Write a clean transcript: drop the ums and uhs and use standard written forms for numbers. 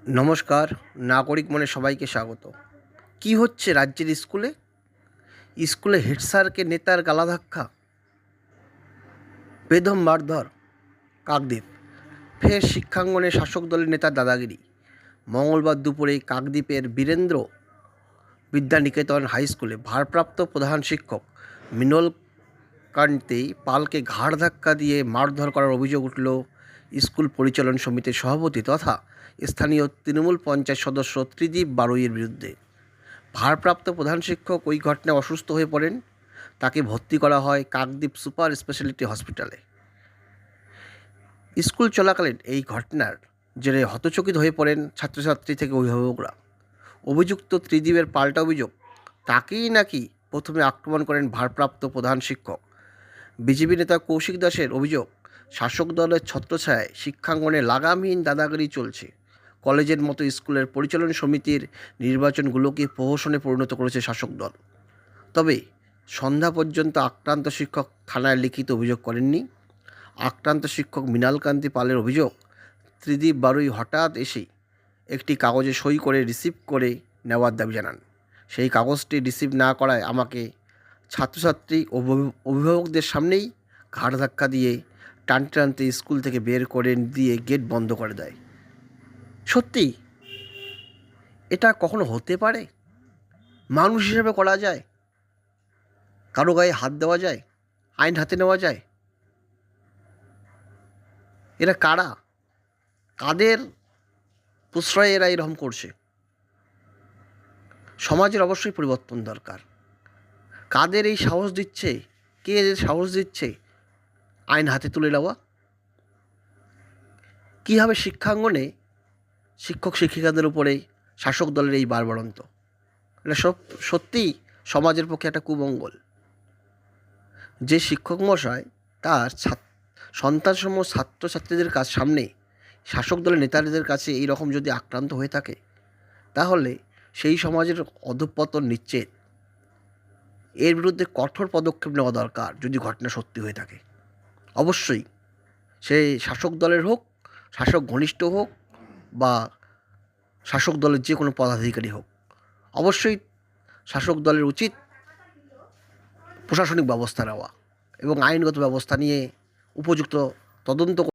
নমস্কার। নাগরিক মনে সবাইকে স্বাগত। কি হচ্ছে রাজ্যের স্কুলে? স্কুলে হেড স্যারকে নেতার গালাধাক্কা, বেদম মারধর, কাকদ্বীপ। ফের শিক্ষাঙ্গনে শাসক দলের নেতার দাদাগিরি। মঙ্গলবার দুপুরে কাকদ্বীপের বীরেন্দ্র বিদ্যানিকেতন হাই স্কুলে ভারপ্রাপ্ত প্রধান শিক্ষক মৃণাল কান্তি পালকে ঘাড় ধাক্কা দিয়ে মারধর করার অভিযোগ উঠল স্কুল পরিচালন সমিতির সভাপতি তথা স্থানীয় তৃণমূল পঞ্চায়েত সদস্য ত্রিদীপ বারুইয়ের বিরুদ্ধে। ভারপ্রাপ্ত প্রধান শিক্ষক ওই ঘটনায় অসুস্থ হয়ে পড়েন। তাকে ভর্তি করা হয় কাকদ্বীপ সুপার স্পেশালিটি হসপিটালে। স্কুল চলাকালীন এই ঘটনার জেরে হতচকিত হয়ে পড়েন ছাত্রছাত্রী থেকে অভিভাবকরা। অভিযুক্ত ত্রিদীপের পাল্টা অভিযোগ, তাকেই নাকি প্রথমে আক্রমণ করেন ভারপ্রাপ্ত প্রধান শিক্ষক। বিজেপি নেতা কৌশিক দাসের অভিযোগ, শাসক দলের ছত্রছায়ায় শিক্ষাঙ্গনে লাগামহীন দাদাগিরি চলছে। কলেজের মতো স্কুলের পরিচালন সমিতির নির্বাচনগুলোকে প্রহসনে পরিণত করেছে শাসক দল। তবে সন্ধ্যা পর্যন্ত আক্রান্ত শিক্ষক থানায় লিখিত অভিযোগ করেননি। আক্রান্ত শিক্ষক মৃণালকান্তি পালের অভিযোগ, ত্রিদীপ বারুই হঠাৎ এসে একটি কাগজে সই করে রিসিভ করে নেওয়ার দাবি জানান। সেই কাগজটি রিসিভ না করায় আমাকে ছাত্রছাত্রী ও অভিভাবকদের সামনেই ঘাড় ধাক্কা দিয়ে টানতে টানতে স্কুল থেকে বের করে দিয়ে গেট বন্ধ করে দেয়। সত্যি এটা কখনো হতে পারে? মানুষ হিসেবে করা যায়? কারো গায়ে হাত দেওয়া যায়? আইন হাতে নেওয়া যায়? এরা কারা? কাদের প্রশ্রয়ে এরা এরকম করছে? সমাজের অবশ্যই পরিবর্তন দরকার। কাদের এই সাহস দিচ্ছে? কে এদের সাহস দিচ্ছে আইন হাতে তুলে নেওয়া? কীভাবে শিক্ষাঙ্গনে শিক্ষক শিক্ষিকাদের উপরে শাসক দলের এই বাড়বাড়ন্ত? এটা সত্যিই সমাজের পক্ষে একটা কুমঙ্গল। যে শিক্ষক মশাই তার সন্তানসমূহ ছাত্রছাত্রীদের সামনে শাসক দলের নেতাদের কাছে এই রকম যদি আক্রান্ত হয়ে থাকে, তাহলে সেই সমাজের অধঃপতন নিশ্চিত। এর বিরুদ্ধে কঠোর পদক্ষেপ নেওয়া দরকার যদি ঘটনা সত্যি হয়ে থাকে। অবশ্যই সে শাসক দলের হোক, শাসক ঘনিষ্ঠ হোক বা শাসক দলের যে কোনো পদাধিকারী হোক, অবশ্যই শাসক দলের উচিত প্রশাসনিক ব্যবস্থা নেওয়া এবং আইনগত ব্যবস্থা নিয়ে উপযুক্ত তদন্ত